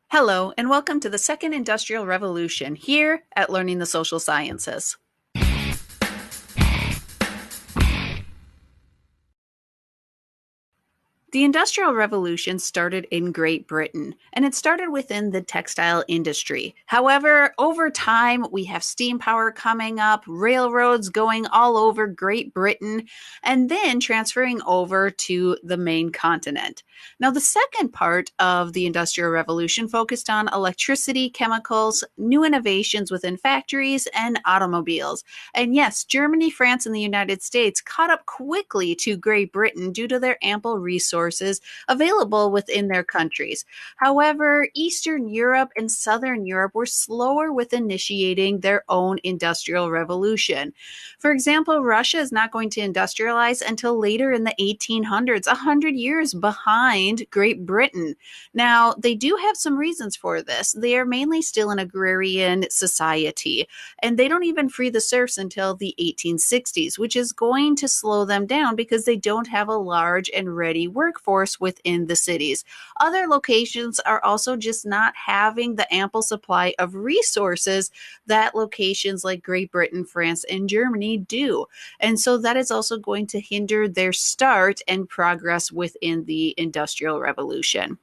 Hello, and welcome to the Second Industrial Revolution here at Learning the Social Sciences. The Industrial Revolution started in Great Britain, and it started within the textile industry. However, over time, we have steam power coming up, railroads going all over Great Britain, and then transferring over to the main continent. Now, the second part of the Industrial Revolution focused on electricity, chemicals, new innovations within factories, and automobiles. And yes, Germany, France, and the United States caught up quickly to Great Britain due to their ample resources available within their countries. However, Eastern Europe and Southern Europe were slower with initiating their own industrial revolution. For example, Russia is not going to industrialize until later in the 1800s, 100 years behind Great Britain. Now, they do have some reasons for this. They are mainly still an agrarian society, and they don't even free the serfs until the 1860s, which is going to slow them down because they don't have a large and ready workforce within the cities. Other locations are also just not having the ample supply of resources that locations like Great Britain, France, and Germany do. And so that is also going to hinder their start and progress within the Industrial Revolution.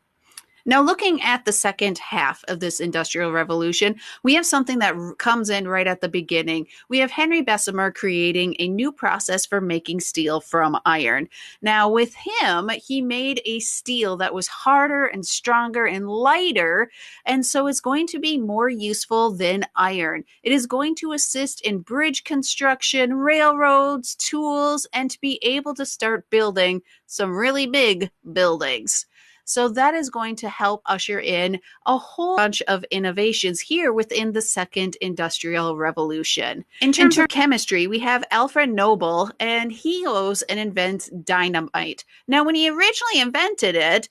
Now, looking at the second half of this Industrial Revolution, we have something that comes in right at the beginning. We have Henry Bessemer creating a new process for making steel from iron. Now, with him, he made a steel that was harder and stronger and lighter, and so it's going to be more useful than iron. It is going to assist in bridge construction, railroads, tools, and to be able to start building some really big buildings. So that is going to help usher in a whole bunch of innovations here within the second industrial revolution. In terms of chemistry, we have Alfred Nobel, and he goes and invents dynamite. Now, when he originally invented it,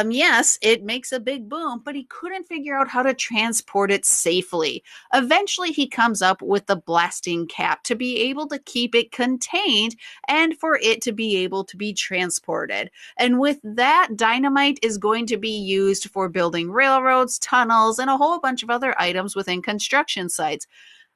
yes, it makes a big boom, but he couldn't figure out how to transport it safely. Eventually, he comes up with the blasting cap to be able to keep it contained and for it to be able to be transported. And with that, dynamite is going to be used for building railroads, tunnels, and a whole bunch of other items within construction sites.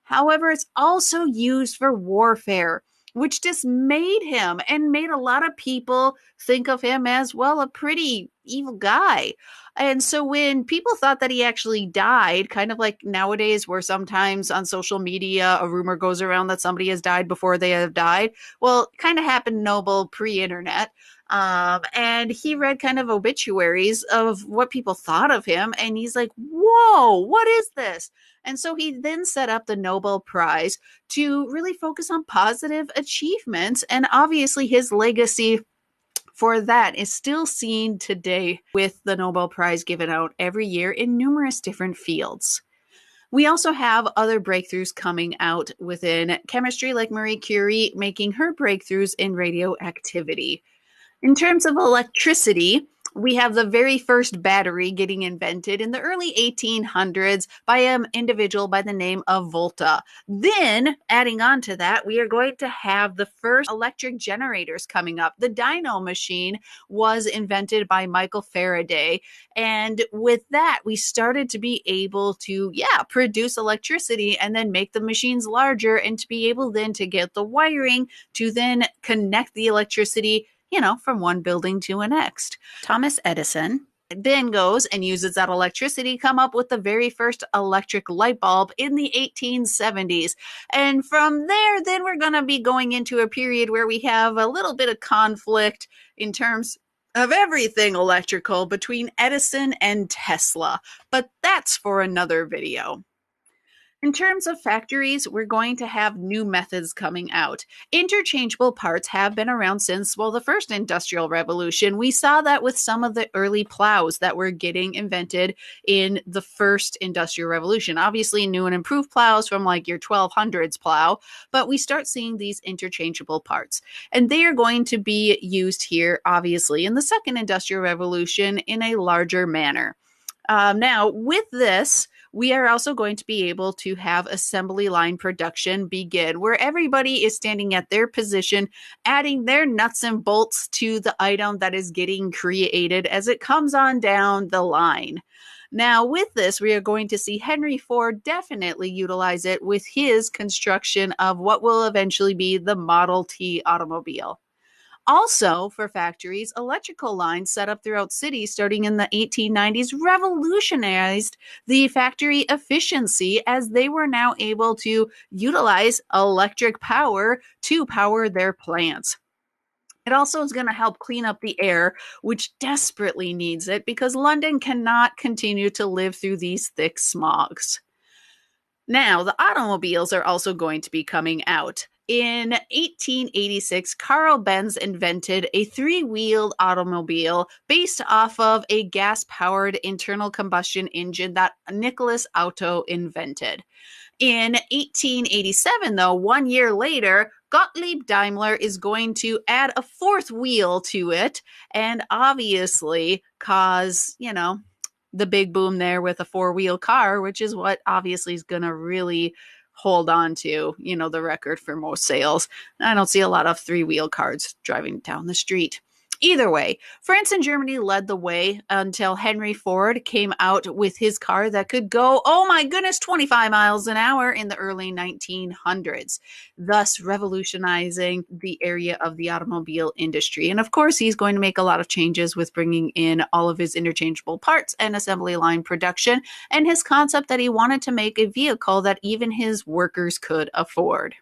However, it's also used for warfare, which dismayed him and made a lot of people think of him as, well, a pretty evil guy. And so when people thought that he actually died, kind of like nowadays, where sometimes on social media a rumor goes around that somebody has died before they have died, well, it kind of happened Noble pre-internet. And he read kind of obituaries of what people thought of him, and he's like, whoa, what is this? And so he then set up the Nobel Prize to really focus on positive achievements. And obviously, his legacy for that is still seen today with the Nobel Prize given out every year in numerous different fields. We also have other breakthroughs coming out within chemistry, like Marie Curie making her breakthroughs in radioactivity. In terms of electricity, we have the very first battery getting invented in the early 1800s by an individual by the name of Volta. Then, adding on to that, we are going to have the first electric generators coming up. The dynamo machine was invented by Michael Faraday. And with that, we started to be able to, produce electricity and then make the machines larger and to be able then to get the wiring to then connect the electricity from one building to the next. Thomas Edison then goes and uses that electricity to come up with the very first electric light bulb in the 1870s. And from there, then we're going to be going into a period where we have a little bit of conflict in terms of everything electrical between Edison and Tesla. But that's for another video. In terms of factories, we're going to have new methods coming out. Interchangeable parts have been around since, the first Industrial Revolution. We saw that with some of the early plows that were getting invented in the first Industrial Revolution. Obviously, new and improved plows from like your 1200s plow, but we start seeing these interchangeable parts. And they are going to be used here, obviously, in the second Industrial Revolution in a larger manner. Now, with this, we are also going to be able to have assembly line production begin, where everybody is standing at their position, adding their nuts and bolts to the item that is getting created as it comes on down the line. Now, with this, we are going to see Henry Ford definitely utilize it with his construction of what will eventually be the Model T automobile. Also, for factories, electrical lines set up throughout cities starting in the 1890s revolutionized the factory efficiency as they were now able to utilize electric power to power their plants. It also is going to help clean up the air, which desperately needs it because London cannot continue to live through these thick smogs. Now, the automobiles are also going to be coming out. In 1886, Carl Benz invented a three-wheeled automobile based off of a gas-powered internal combustion engine that Nicholas Otto invented. In 1887, though, 1 year later, Gottlieb Daimler is going to add a fourth wheel to it and obviously cause, the big boom there with a four-wheel car, which is what obviously is going to really hold on to, the record for most sales. I don't see a lot of three-wheel cars driving down the street. Either way, France and Germany led the way until Henry Ford came out with his car that could go, oh my goodness, 25 miles an hour in the early 1900s, thus revolutionizing the area of the automobile industry. And of course, he's going to make a lot of changes with bringing in all of his interchangeable parts and assembly line production, and his concept that he wanted to make a vehicle that even his workers could afford.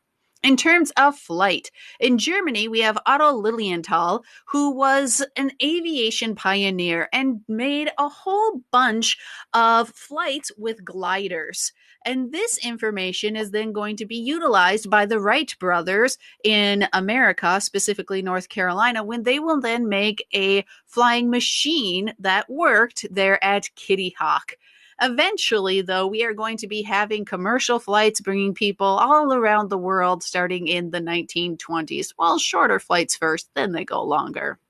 In terms of flight, in Germany, we have Otto Lilienthal, who was an aviation pioneer and made a whole bunch of flights with gliders. And this information is then going to be utilized by the Wright brothers in America, specifically North Carolina, when they will then make a flying machine that worked there at Kitty Hawk. Eventually, though, we are going to be having commercial flights bringing people all around the world starting in the 1920s. Well, shorter flights first, then they go longer.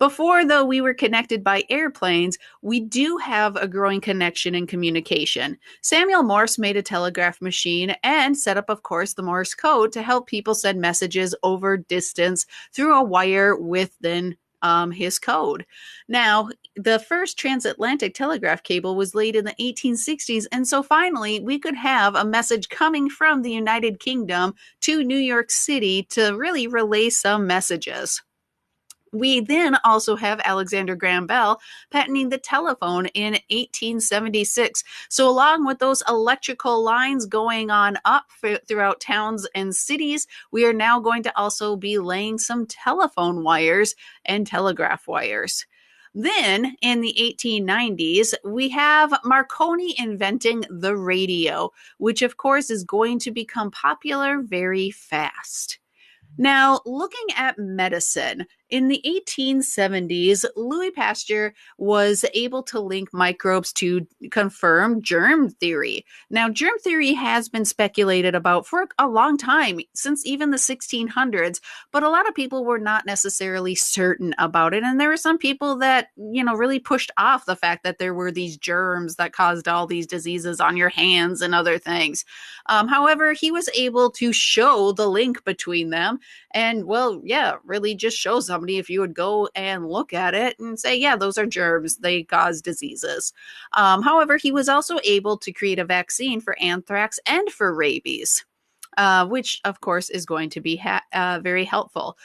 Before, though, we were connected by airplanes, we do have a growing connection in communication. Samuel Morse made a telegraph machine and set up, of course, the Morse code to help people send messages over distance through a wire with then his code. Now, the first transatlantic telegraph cable was laid in the 1860s, and so finally we could have a message coming from the United Kingdom to New York City to really relay some messages. We then also have Alexander Graham Bell patenting the telephone in 1876. So along with those electrical lines going on up throughout towns and cities, we are now going to also be laying some telephone wires and telegraph wires. Then in the 1890s, we have Marconi inventing the radio, which of course is going to become popular very fast. Now, looking at medicine, in the 1870s, Louis Pasteur was able to link microbes to confirm germ theory. Now, germ theory has been speculated about for a long time, since even the 1600s, but a lot of people were not necessarily certain about it. And there were some people that, really pushed off the fact that there were these germs that caused all these diseases on your hands and other things. However, he was able to show the link between them. And really just show somebody if you would go and look at it and say, yeah, those are germs. They cause diseases. However, he was also able to create a vaccine for anthrax and for rabies. Which, of course, is going to be very helpful.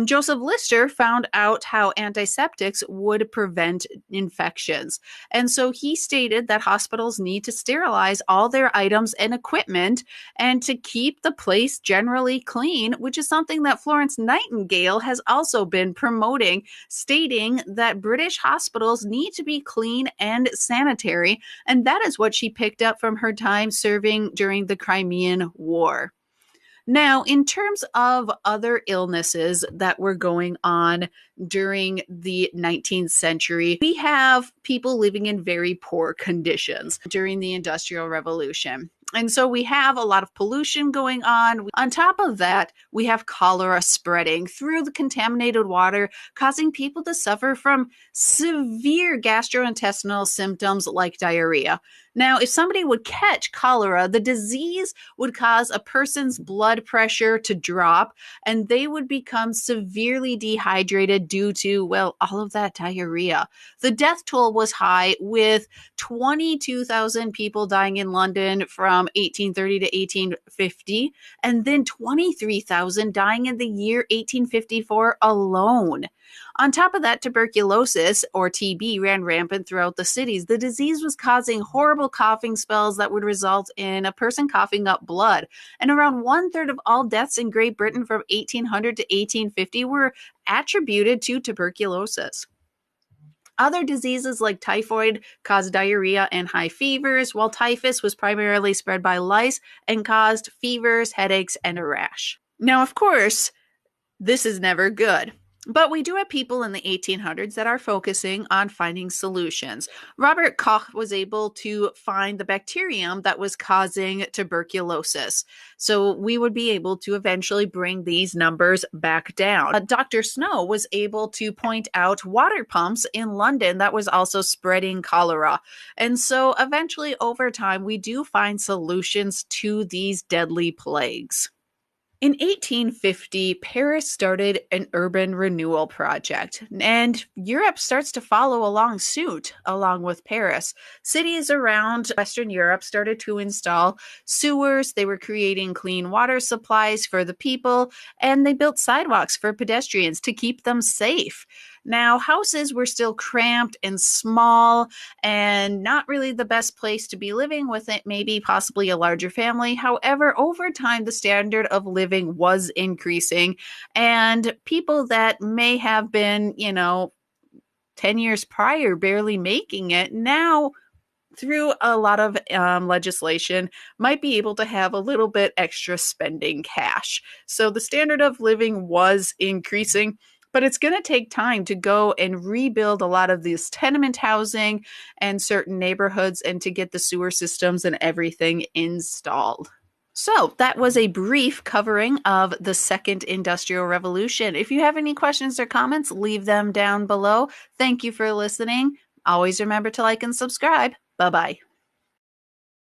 Joseph Lister found out how antiseptics would prevent infections. And so he stated that hospitals need to sterilize all their items and equipment and to keep the place generally clean, which is something that Florence Nightingale has also been promoting, stating that British hospitals need to be clean and sanitary. And that is what she picked up from her time serving during the Crimean War. Now, in terms of other illnesses that were going on during the 19th century, we have people living in very poor conditions during the Industrial Revolution. And so we have a lot of pollution going on. On top of that, we have cholera spreading through the contaminated water, causing people to suffer from severe gastrointestinal symptoms like diarrhea. Now, if somebody would catch cholera, the disease would cause a person's blood pressure to drop, and they would become severely dehydrated due to, well, all of that diarrhea. The death toll was high, with 22,000 people dying in London from 1830 to 1850, and then 23,000 dying in the year 1854 alone. On top of that, tuberculosis, or TB, ran rampant throughout the cities. The disease was causing horrible coughing spells that would result in a person coughing up blood. And around 1/3 of all deaths in Great Britain from 1800 to 1850 were attributed to tuberculosis. Other diseases like typhoid caused diarrhea and high fevers, while typhus was primarily spread by lice and caused fevers, headaches, and a rash. Now, of course, this is never good. But we do have people in the 1800s that are focusing on finding solutions. Robert Koch was able to find the bacterium that was causing tuberculosis. So we would be able to eventually bring these numbers back down. Dr. Snow was able to point out water pumps in London that was also spreading cholera. And so eventually, over time, we do find solutions to these deadly plagues. In 1850, Paris started an urban renewal project, and Europe starts to follow along suit along with Paris. Cities around Western Europe started to install sewers, they were creating clean water supplies for the people, and they built sidewalks for pedestrians to keep them safe. Now, houses were still cramped and small and not really the best place to be living with it, maybe possibly a larger family. However, over time, the standard of living was increasing, and people that may have been, 10 years prior barely making it now, through a lot of legislation, might be able to have a little bit extra spending cash. So the standard of living was increasing, but it's going to take time to go and rebuild a lot of this tenement housing and certain neighborhoods and to get the sewer systems and everything installed. So that was a brief covering of the Second Industrial Revolution. If you have any questions or comments, leave them down below. Thank you for listening. Always remember to like and subscribe. Bye-bye.